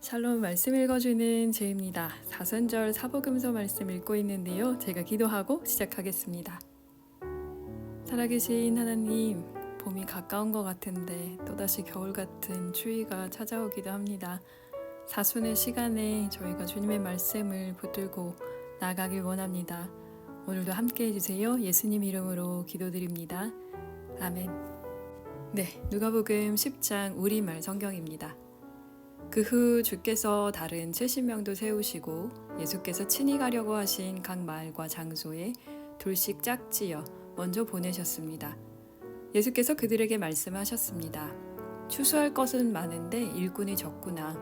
샬롬 말씀 읽어주는 제입니다. 사순절 사복음서 말씀 읽고 있는데요. 제가 기도하고 시작하겠습니다. 살아계신 하나님, 봄이 가까운 것 같은데 또다시 겨울 같은 추위가 찾아오기도 합니다. 사순의 시간에 저희가 주님의 말씀을 붙들고 나가길 원합니다. 오늘도 함께 해주세요. 예수님 이름으로 기도드립니다. 아멘. 네, 누가복음 10장 우리말 성경입니다. 그 후 주께서 다른 70명도 세우시고 예수께서 친히 가려고 하신 각 마을과 장소에 둘씩 짝지어 먼저 보내셨습니다. 예수께서 그들에게 말씀하셨습니다. 추수할 것은 많은데 일꾼이 적구나.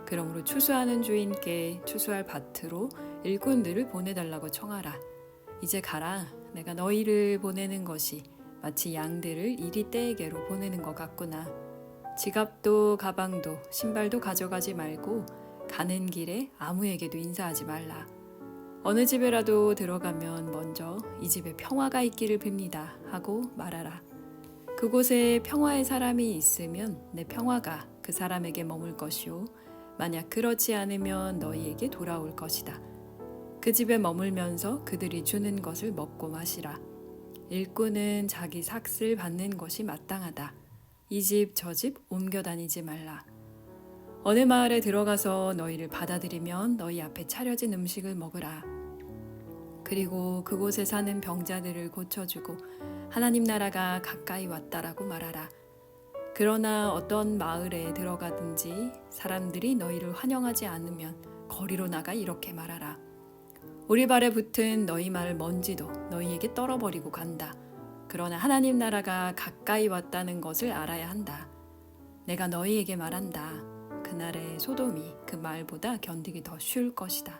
그러므로 추수하는 주인께 추수할 밭으로 일꾼들을 보내달라고 청하라. 이제 가라. 내가 너희를 보내는 것이 마치 양들을 이리 떼에게로 보내는 것 같구나. 지갑도 가방도 신발도 가져가지 말고 가는 길에 아무에게도 인사하지 말라. 어느 집에라도 들어가면 먼저 이 집에 평화가 있기를 빕니다 하고 말하라. 그곳에 평화의 사람이 있으면 내 평화가 그 사람에게 머물 것이요 만약 그렇지 않으면 너희에게 돌아올 것이다. 그 집에 머물면서 그들이 주는 것을 먹고 마시라. 일꾼은 자기 삭슬 받는 것이 마땅하다. 이 집 저 집 옮겨 다니지 말라. 어느 마을에 들어가서 너희를 받아들이면 너희 앞에 차려진 음식을 먹으라. 그리고 그곳에 사는 병자들을 고쳐주고 하나님 나라가 가까이 왔다라고 말하라. 그러나 어떤 마을에 들어가든지 사람들이 너희를 환영하지 않으면 거리로 나가 이렇게 말하라. 우리 발에 붙은 너희 말 먼지도 너희에게 떨어버리고 간다. 그러나 하나님 나라가 가까이 왔다는 것을 알아야 한다. 내가 너희에게 말한다. 그날의 소돔이 그 말보다 견디기 더 쉬울 것이다.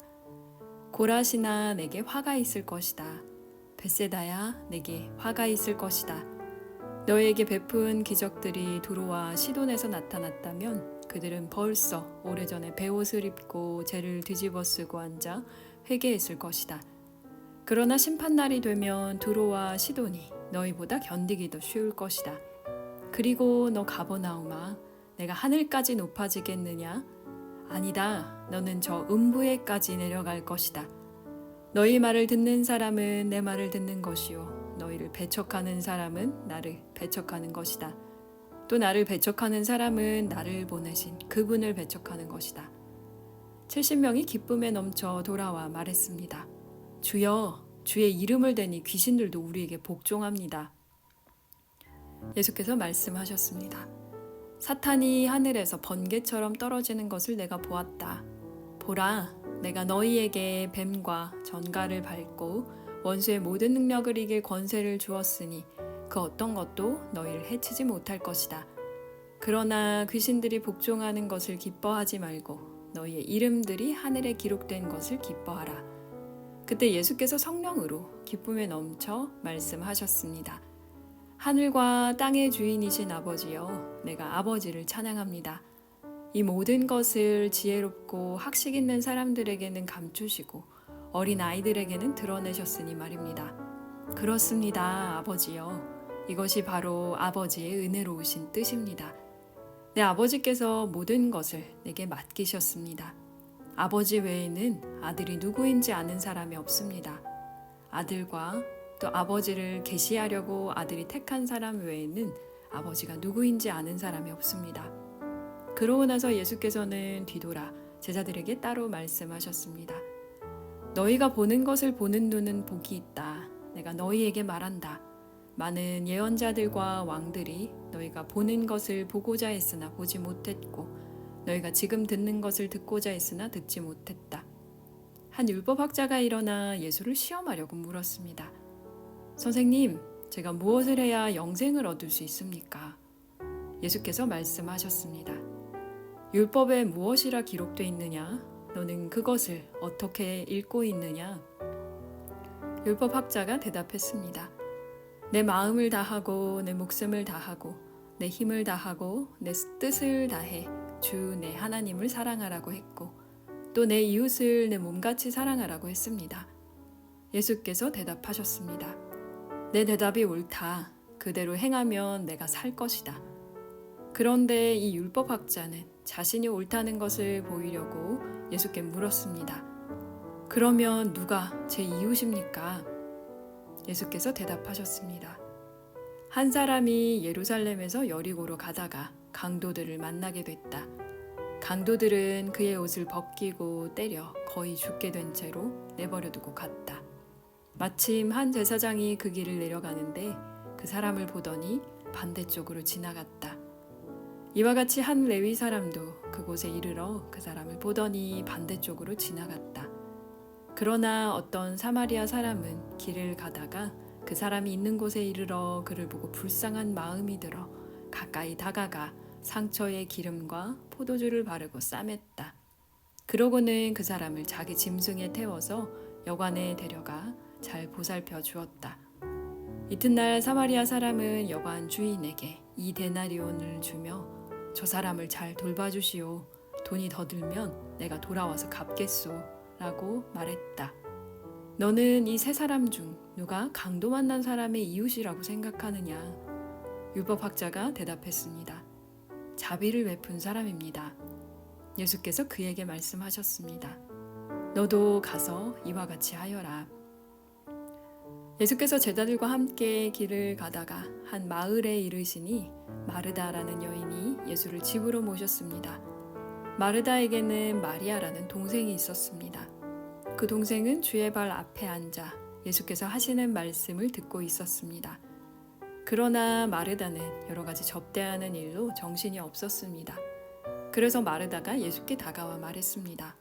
고라시나 내게 화가 있을 것이다. 벳세다야 내게 화가 있을 것이다. 너희에게 베푼 기적들이 두로와 시돈에서 나타났다면 그들은 벌써 오래전에 베옷을 입고 재를 뒤집어 쓰고 앉아 회개했을 것이다. 그러나 심판날이 되면 두로와 시돈이 너희보다 견디기 더 쉬울 것이다. 그리고 너 가버나움아, 내가 하늘까지 높아지겠느냐? 아니다. 너는 저 음부에까지 내려갈 것이다. 너희 말을 듣는 사람은 내 말을 듣는 것이요 너희를 배척하는 사람은 나를 배척하는 것이다. 또 나를 배척하는 사람은 나를 보내신 그분을 배척하는 것이다. 70명이 기쁨에 넘쳐 돌아와 말했습니다. 주여, 주의 이름을 대니 귀신들도 우리에게 복종합니다. 예수께서 말씀하셨습니다. 사탄이 하늘에서 번개처럼 떨어지는 것을 내가 보았다. 보라, 내가 너희에게 뱀과 전갈을 밟고 원수의 모든 능력을 이길 권세를 주었으니 그 어떤 것도 너희를 해치지 못할 것이다. 그러나 귀신들이 복종하는 것을 기뻐하지 말고 너희의 이름들이 하늘에 기록된 것을 기뻐하라. 그때 예수께서 성령으로 기쁨에 넘쳐 말씀하셨습니다. 하늘과 땅의 주인이신 아버지여, 내가 아버지를 찬양합니다. 이 모든 것을 지혜롭고 학식 있는 사람들에게는 감추시고 어린 아이들에게는 드러내셨으니 말입니다. 그렇습니다, 아버지여. 이것이 바로 아버지의 은혜로우신 뜻입니다. 내 아버지께서 모든 것을 내게 맡기셨습니다. 아버지 외에는 아들이 누구인지 아는 사람이 없습니다. 아들과 또 아버지를 계시하려고 아들이 택한 사람 외에는 아버지가 누구인지 아는 사람이 없습니다. 그러고 나서 예수께서는 뒤돌아 제자들에게 따로 말씀하셨습니다. 너희가 보는 것을 보는 눈은 복이 있다. 내가 너희에게 말한다. 많은 예언자들과 왕들이 너희가 보는 것을 보고자 했으나 보지 못했고 너희가 지금 듣는 것을 듣고자 했으나 듣지 못했다. 한 율법학자가 일어나 예수를 시험하려고 물었습니다. 선생님, 제가 무엇을 해야 영생을 얻을 수 있습니까? 예수께서 말씀하셨습니다. 율법에 무엇이라 기록되어 있느냐? 너는 그것을 어떻게 읽고 있느냐? 율법학자가 대답했습니다. 내 마음을 다하고 내 목숨을 다하고 내 힘을 다하고 내 뜻을 다해 주 내 하나님을 사랑하라고 했고 또 내 이웃을 내 몸같이 사랑하라고 했습니다. 예수께서 대답하셨습니다. 내 대답이 옳다. 그대로 행하면 내가 살 것이다. 그런데 이 율법학자는 자신이 옳다는 것을 보이려고 예수께 물었습니다. 그러면 누가 제 이웃입니까? 예수께서 대답하셨습니다. 한 사람이 예루살렘에서 여리고로 가다가 강도들을 만나게 됐다. 강도들은 그의 옷을 벗기고 때려 거의 죽게 된 채로 내버려두고 갔다. 마침 한 제사장이 그 길을 내려가는데 그 사람을 보더니 반대쪽으로 지나갔다. 이와 같이 한 레위 사람도 그곳에 이르러 그 사람을 보더니 반대쪽으로 지나갔다. 그러나 어떤 사마리아 사람은 길을 가다가 그 사람이 있는 곳에 이르러 그를 보고 불쌍한 마음이 들어 가까이 다가가 상처에 기름과 포도주를 바르고 싸맸다. 그러고는 그 사람을 자기 짐승에 태워서 여관에 데려가 잘 보살펴 주었다. 이튿날 사마리아 사람은 여관 주인에게 2데나리온을 주며 저 사람을 잘 돌봐주시오. 돈이 더 들면 내가 돌아와서 갚겠소. 라고 말했다. 너는 이 세 사람 중 누가 강도 만난 사람의 이웃이라고 생각하느냐? 율법학자가 대답했습니다. 자비를 베푼 사람입니다. 예수께서 그에게 말씀하셨습니다. 너도 가서 이와 같이 하여라. 예수께서 제자들과 함께 길을 가다가 한 마을에 이르시니 마르다라는 여인이 예수를 집으로 모셨습니다. 마르다에게는 마리아라는 동생이 있었습니다. 그 동생은 주의 발 앞에 앉아 예수께서 하시는 말씀을 듣고 있었습니다. 그러나 마르다는 여러 가지 접대하는 일로 정신이 없었습니다. 그래서 마르다가 예수께 다가와 말했습니다.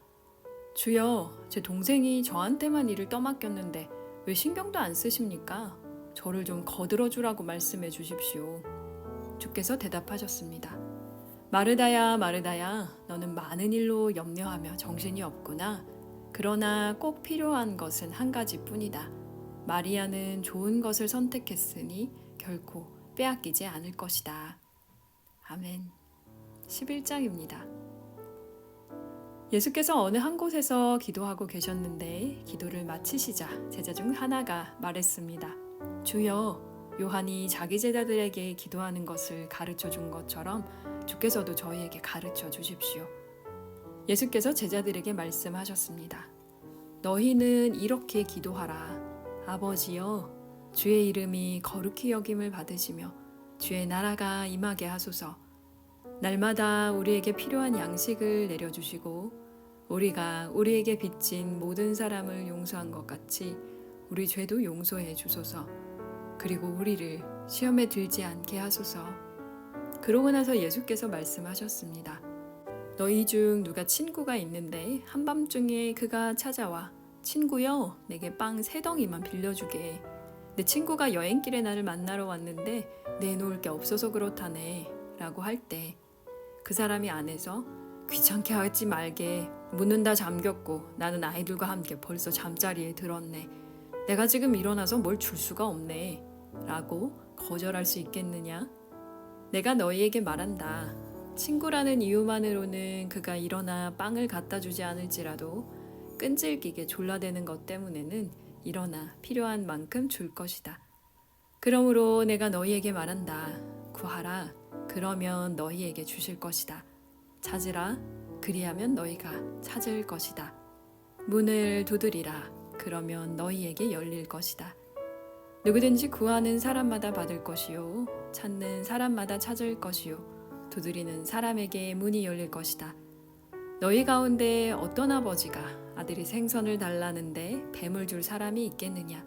주여, 제 동생이 저한테만 일을 떠맡겼는데 왜 신경도 안 쓰십니까? 저를 좀 거들어 주라고 말씀해 주십시오. 주께서 대답하셨습니다. 마르다야, 마르다야, 너는 많은 일로 염려하며 정신이 없구나. 그러나 꼭 필요한 것은 한 가지뿐이다. 마리아는 좋은 것을 선택했으니 결코 빼앗기지 않을 것이다. 아멘. 11장입니다. 예수께서 어느 한 곳에서 기도하고 계셨는데 기도를 마치시자 제자 중 하나가 말했습니다. 주여, 요한이 자기 제자들에게 기도하는 것을 가르쳐 준 것처럼 주께서도 저희에게 가르쳐 주십시오. 예수께서 제자들에게 말씀하셨습니다. 너희는 이렇게 기도하라. 아버지여, 주의 이름이 거룩히 여김을 받으시며 주의 나라가 임하게 하소서. 날마다 우리에게 필요한 양식을 내려주시고 우리가 우리에게 빚진 모든 사람을 용서한 것 같이 우리 죄도 용서해 주소서. 그리고 우리를 시험에 들지 않게 하소서. 그러고 나서 예수께서 말씀하셨습니다. 너희 중 누가 친구가 있는데 한밤중에 그가 찾아와 친구여, 내게 빵 3덩이만 빌려주게. 내 친구가 여행길에 나를 만나러 왔는데 내놓을 게 없어서 그렇다네 라고 할 때 그 사람이 안에서 귀찮게 하지 말게, 문은 다 잠겼고 나는 아이들과 함께 벌써 잠자리에 들었네. 내가 지금 일어나서 뭘 줄 수가 없네 라고 거절할 수 있겠느냐? 내가 너희에게 말한다. 친구라는 이유만으로는 그가 일어나 빵을 갖다 주지 않을지라도 끈질기게 졸라대는 것 때문에는 일어나 필요한 만큼 줄 것이다. 그러므로 내가 너희에게 말한다. 구하라. 그러면 너희에게 주실 것이다. 찾으라. 그리하면 너희가 찾을 것이다. 문을 두드리라. 그러면 너희에게 열릴 것이다. 누구든지 구하는 사람마다 받을 것이요, 찾는 사람마다 찾을 것이요, 두드리는 사람에게 문이 열릴 것이다. 너희 가운데 어떤 아버지가 아들이 생선을 달라는데 뱀을 줄 사람이 있겠느냐?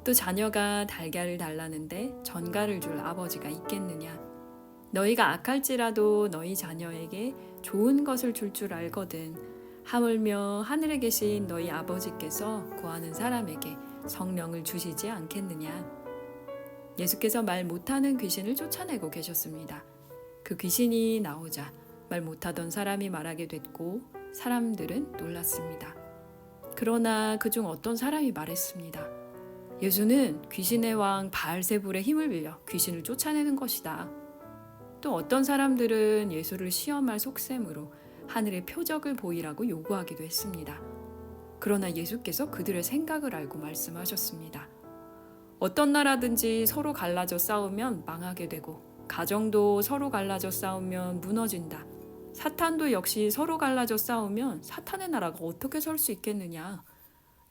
또 자녀가 달걀을 달라는데 전갈을 줄 아버지가 있겠느냐? 너희가 악할지라도 너희 자녀에게 좋은 것을 줄 알거든. 하물며 하늘에 계신 너희 아버지께서 구하는 사람에게 성령을 주시지 않겠느냐? 예수께서 말 못하는 귀신을 쫓아내고 계셨습니다. 그 귀신이 나오자 말 못하던 사람이 말하게 됐고 사람들은 놀랐습니다. 그러나 그중 어떤 사람이 말했습니다. 예수는 귀신의 왕 바알세불의 힘을 빌려 귀신을 쫓아내는 것이다. 또 어떤 사람들은 예수를 시험할 속셈으로 하늘의 표적을 보이라고 요구하기도 했습니다. 그러나 예수께서 그들의 생각을 알고 말씀하셨습니다. 어떤 나라든지 서로 갈라져 싸우면 망하게 되고 가정도 서로 갈라져 싸우면 무너진다. 사탄도 역시 서로 갈라져 싸우면 사탄의 나라가 어떻게 설 수 있겠느냐.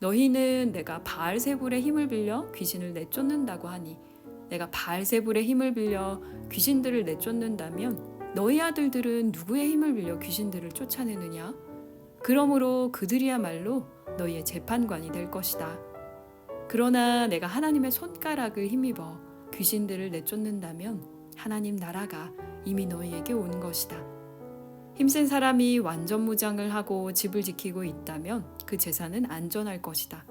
너희는 내가 바알세불의 힘을 빌려 귀신을 내쫓는다고 하니 내가 바알세불의 힘을 빌려 귀신들을 내쫓는다면 너희 아들들은 누구의 힘을 빌려 귀신들을 쫓아내느냐? 그러므로 그들이야말로 너희의 재판관이 될 것이다. 그러나 내가 하나님의 손가락을 힘입어 귀신들을 내쫓는다면 하나님 나라가 이미 너희에게 온 것이다. 힘센 사람이 완전 무장을 하고 집을 지키고 있다면 그 재산은 안전할 것이다.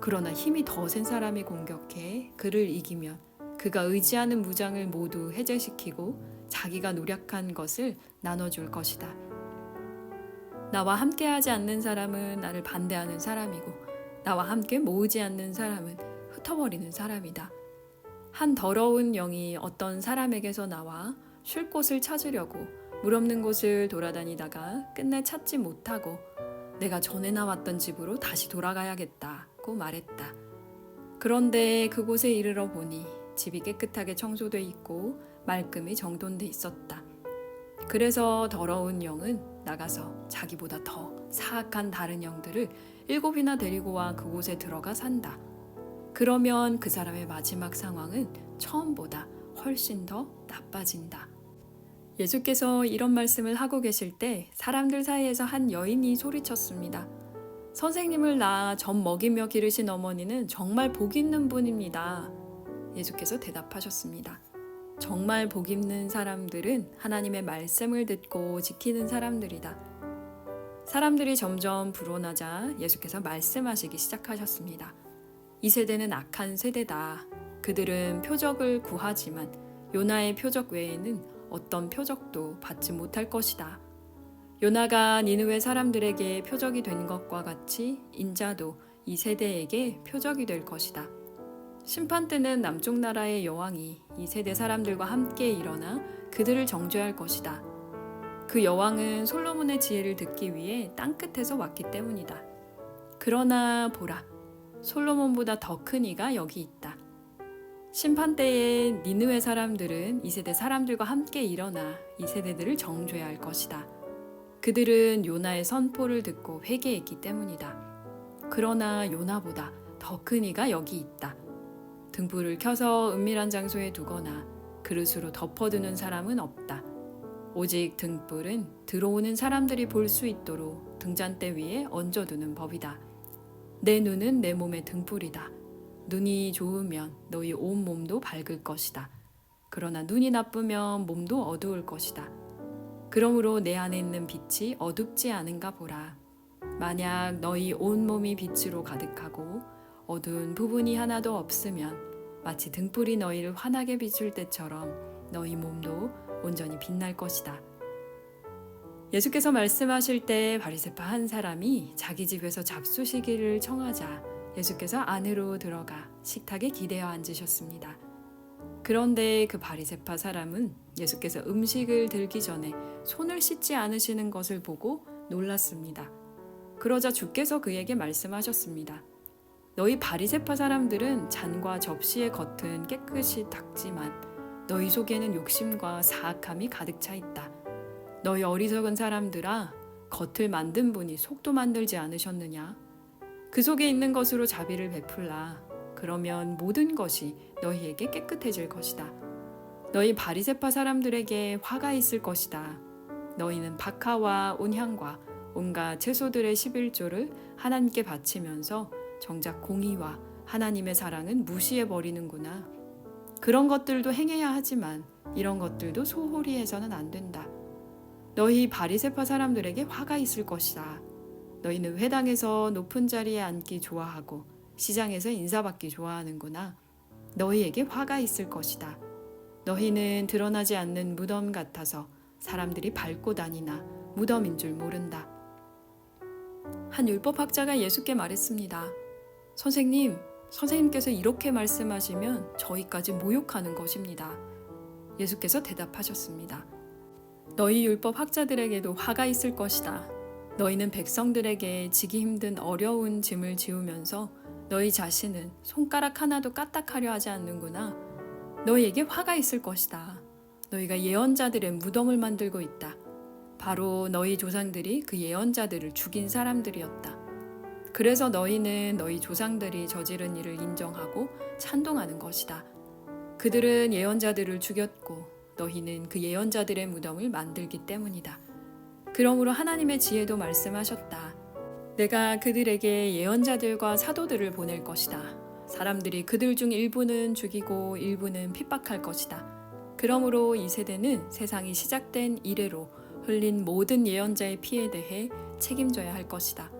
그러나 힘이 더 센 사람이 공격해 그를 이기면 그가 의지하는 무장을 모두 해제시키고 자기가 노력한 것을 나눠줄 것이다. 나와 함께하지 않는 사람은 나를 반대하는 사람이고 나와 함께 모으지 않는 사람은 흩어버리는 사람이다. 한 더러운 영이 어떤 사람에게서 나와 쉴 곳을 찾으려고 물 없는 곳을 돌아다니다가 끝내 찾지 못하고 내가 전에 나왔던 집으로 다시 돌아가야겠다고 말했다. 그런데 그곳에 이르러 보니 집이 깨끗하게 청소돼 있고 말끔히 정돈돼 있었다. 그래서 더러운 영은 나가서 자기보다 더 사악한 다른 영들을 7이나 데리고 와 그곳에 들어가 산다. 그러면 그 사람의 마지막 상황은 처음보다 훨씬 더 나빠진다. 예수께서 이런 말씀을 하고 계실 때 사람들 사이에서 한 여인이 소리쳤습니다. 선생님을 낳아 젖 먹이며 기르신 어머니는 정말 복 있는 분입니다. 예수께서 대답하셨습니다. 정말 복 있는 사람들은 하나님의 말씀을 듣고 지키는 사람들이다. 사람들이 점점 불온하자 예수께서 말씀하시기 시작하셨습니다. 이 세대는 악한 세대다. 그들은 표적을 구하지만 요나의 표적 외에는 어떤 표적도 받지 못할 것이다. 요나가 니느웨 사람들에게 표적이 된 것과 같이 인자도 이 세대에게 표적이 될 것이다. 심판 때는 남쪽 나라의 여왕이 이 세대 사람들과 함께 일어나 그들을 정죄할 것이다. 그 여왕은 솔로몬의 지혜를 듣기 위해 땅끝에서 왔기 때문이다. 그러나 보라, 솔로몬보다 더 큰 이가 여기 있다. 심판 때에 니느웨 사람들은 이 세대 사람들과 함께 일어나 이 세대들을 정죄할 것이다. 그들은 요나의 선포를 듣고 회개했기 때문이다. 그러나 요나보다 더 큰 이가 여기 있다. 등불을 켜서 은밀한 장소에 두거나 그릇으로 덮어두는 사람은 없다. 오직 등불은 들어오는 사람들이 볼 수 있도록 등잔대 위에 얹어두는 법이다. 내 눈은 내 몸의 등불이다. 눈이 좋으면 너희 온 몸도 밝을 것이다. 그러나 눈이 나쁘면 몸도 어두울 것이다. 그러므로 내 안에 있는 빛이 어둡지 않은가 보라. 만약 너희 온 몸이 빛으로 가득하고 어두운 부분이 하나도 없으면 마치 등불이 너희를 환하게 비출 때처럼 너희 몸도 온전히 빛날 것이다. 예수께서 말씀하실 때 바리새파 한 사람이 자기 집에서 잡수시기를 청하자 예수께서 안으로 들어가 식탁에 기대어 앉으셨습니다. 그런데 그 바리새파 사람은 예수께서 음식을 들기 전에 손을 씻지 않으시는 것을 보고 놀랐습니다. 그러자 주께서 그에게 말씀하셨습니다. 너희 바리새파 사람들은 잔과 접시의 겉은 깨끗이 닦지만 너희 속에는 욕심과 사악함이 가득 차 있다. 너희 어리석은 사람들아, 겉을 만든 분이 속도 만들지 않으셨느냐? 그 속에 있는 것으로 자비를 베풀라. 그러면 모든 것이 너희에게 깨끗해질 것이다. 너희 바리새파 사람들에게 화가 있을 것이다. 너희는 박하와 온향과 온갖 채소들의 11조를 하나님께 바치면서 정작 공의와 하나님의 사랑은 무시해버리는구나. 그런 것들도 행해야 하지만 이런 것들도 소홀히 해서는 안 된다. 너희 바리새파 사람들에게 화가 있을 것이다. 너희는 회당에서 높은 자리에 앉기 좋아하고 시장에서 인사받기 좋아하는구나. 너희에게 화가 있을 것이다. 너희는 드러나지 않는 무덤 같아서 사람들이 밟고 다니나 무덤인 줄 모른다. 한 율법학자가 예수께 말했습니다. 선생님께서 이렇게 말씀하시면 저희까지 모욕하는 것입니다. 예수께서 대답하셨습니다. 너희 율법학자들에게도 화가 있을 것이다. 너희는 백성들에게 지기 힘든 어려운 짐을 지우면서 너희 자신은 손가락 하나도 까딱하려 하지 않는구나. 너희에게 화가 있을 것이다. 너희가 예언자들의 무덤을 만들고 있다. 바로 너희 조상들이 그 예언자들을 죽인 사람들이었다. 그래서 너희는 너희 조상들이 저지른 일을 인정하고 찬동하는 것이다. 그들은 예언자들을 죽였고 너희는 그 예언자들의 무덤을 만들기 때문이다. 그러므로 하나님의 지혜도 말씀하셨다. 내가 그들에게 예언자들과 사도들을 보낼 것이다. 사람들이 그들 중 일부는 죽이고 일부는 핍박할 것이다. 그러므로 이 세대는 세상이 시작된 이래로 흘린 모든 예언자의 피에 대해 책임져야 할 것이다.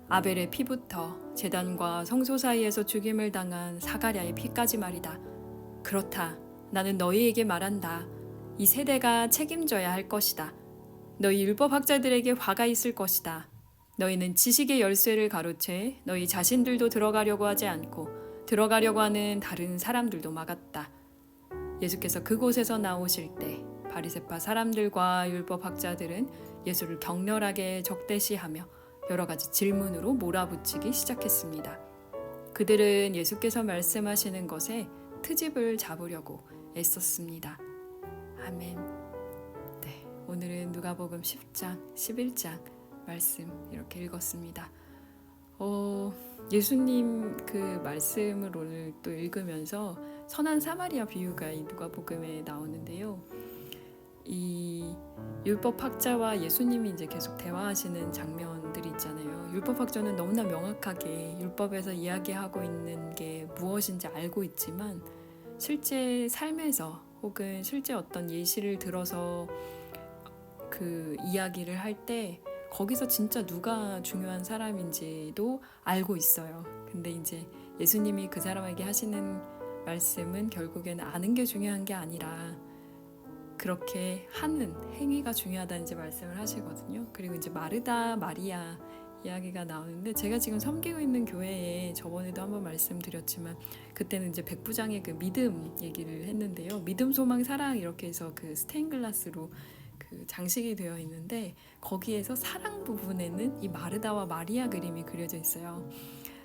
아벨의 피부터 제단과 성소 사이에서 죽임을 당한 사가랴의 피까지 말이다. 그렇다. 나는 너희에게 말한다. 이 세대가 책임져야 할 것이다. 너희 율법학자들에게 화가 있을 것이다. 너희는 지식의 열쇠를 가로채 너희 자신들도 들어가려고 하지 않고 들어가려고 하는 다른 사람들도 막았다. 예수께서 그곳에서 나오실 때 바리새파 사람들과 율법학자들은 예수를 격렬하게 적대시하며 여러 가지 질문으로 몰아붙이기 시작했습니다. 그들은 예수께서 말씀하시는 것에 트집을 잡으려고 애썼습니다. 아멘. 네, 오늘은 누가복음 10장, 11장 말씀 이렇게 읽었습니다. 예수님 그 말씀을 오늘 또 읽으면서 선한 사마리아 비유가 이 누가복음에 나오는데요. 이 율법학자와 예수님이 이제 계속 대화하시는 장면들이 있잖아요. 율법학자는 너무나 명확하게 율법에서 이야기하고 있는 게 무엇인지 알고 있지만 실제 삶에서 혹은 실제 어떤 예시를 들어서 그 이야기를 할 때 거기서 진짜 누가 중요한 사람인지도 알고 있어요. 근데 이제 예수님이 그 사람에게 하시는 말씀은 결국에는 아는 게 중요한 게 아니라 그렇게 하는 행위가 중요하다는 이제 말씀을 하시거든요. 그리고 이제 마르다, 마리아 이야기가 나오는데 제가 지금 섬기고 있는 교회에 저번에도 한번 말씀드렸지만 그때는 이제 백부장의 그 믿음 얘기를 했는데요. 믿음, 소망, 사랑 이렇게 해서 그 스테인글라스로 그 장식이 되어 있는데 거기에서 사랑 부분에는 이 마르다와 마리아 그림이 그려져 있어요.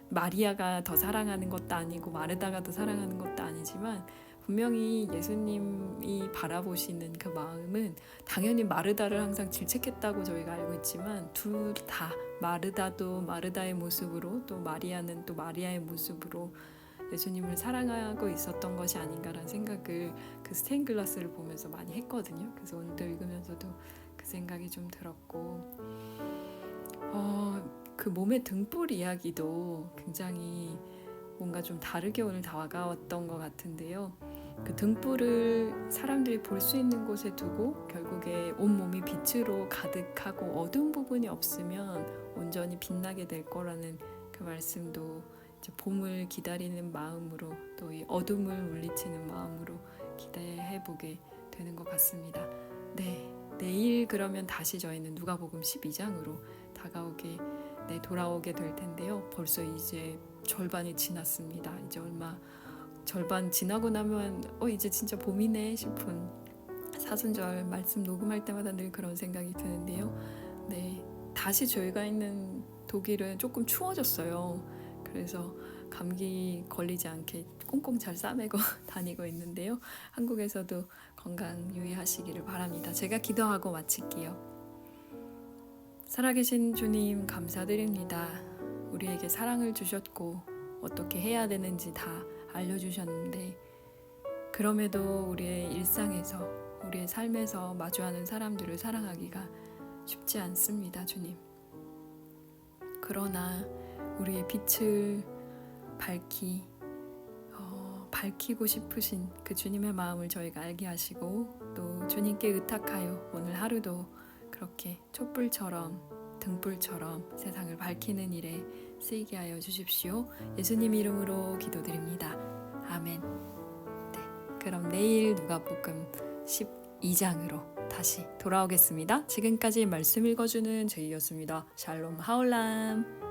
마리아가 더 사랑하는 것도 아니고 마르다가 더 사랑하는 것도 아니지만 분명히 예수님이 바라보시는 그 마음은 당연히 마르다를 항상 질책했다고 저희가 알고 있지만 둘 다 마르다도 마르다의 모습으로 또 마리아는 또 마리아의 모습으로 예수님을 사랑하고 있었던 것이 아닌가라는 생각을 그 스테인글라스를 보면서 많이 했거든요. 그래서 오늘도 읽으면서도 그 생각이 좀 들었고 그 몸의 등불 이야기도 굉장히 뭔가 좀 다르게 오늘 다가왔던 것 같은데요. 그 등불을 사람들이 볼 수 있는 곳에 두고 결국에 온몸이 빛으로 가득하고 어두운 부분이 없으면 온전히 빛나게 될 거라는 그 말씀도 이제 봄을 기다리는 마음으로 또 이 어둠을 물리치는 마음으로 기대해 보게 되는 것 같습니다. 네, 내일 그러면 다시 저희는 누가복음 12장으로 돌아오게 될 텐데요. 벌써 이제 절반이 지났습니다. 이제 얼마 절반 지나고 나면 이제 진짜 봄이네 싶은 사순절 말씀 녹음할 때마다 늘 그런 생각이 드는데요. 네, 다시 저희가 있는 독일은 조금 추워졌어요. 그래서 감기 걸리지 않게 꽁꽁 잘 싸매고 다니고 있는데요. 한국에서도 건강 유의하시기를 바랍니다. 제가 기도하고 마칠게요. 살아계신 주님 감사드립니다. 우리에게 사랑을 주셨고 어떻게 해야 되는지 다 알려주셨는데 그럼에도 우리의 일상에서 우리의 삶에서 마주하는 사람들을 사랑하기가 쉽지 않습니다. 주님. 그러나 우리의 빛을 밝히고 싶으신 그 주님의 마음을 저희가 알게 하시고 또 주님께 의탁하여 오늘 하루도 그렇게 촛불처럼 등불처럼 세상을 밝히는 일에 쓰이게 하여 주십시오. 예수님 이름으로 기도드립니다. 아멘. 네, 그럼 내일 누가복음 12장으로 다시 돌아오겠습니다. 지금까지 말씀 읽어주는 제이였습니다. 샬롬 하울람.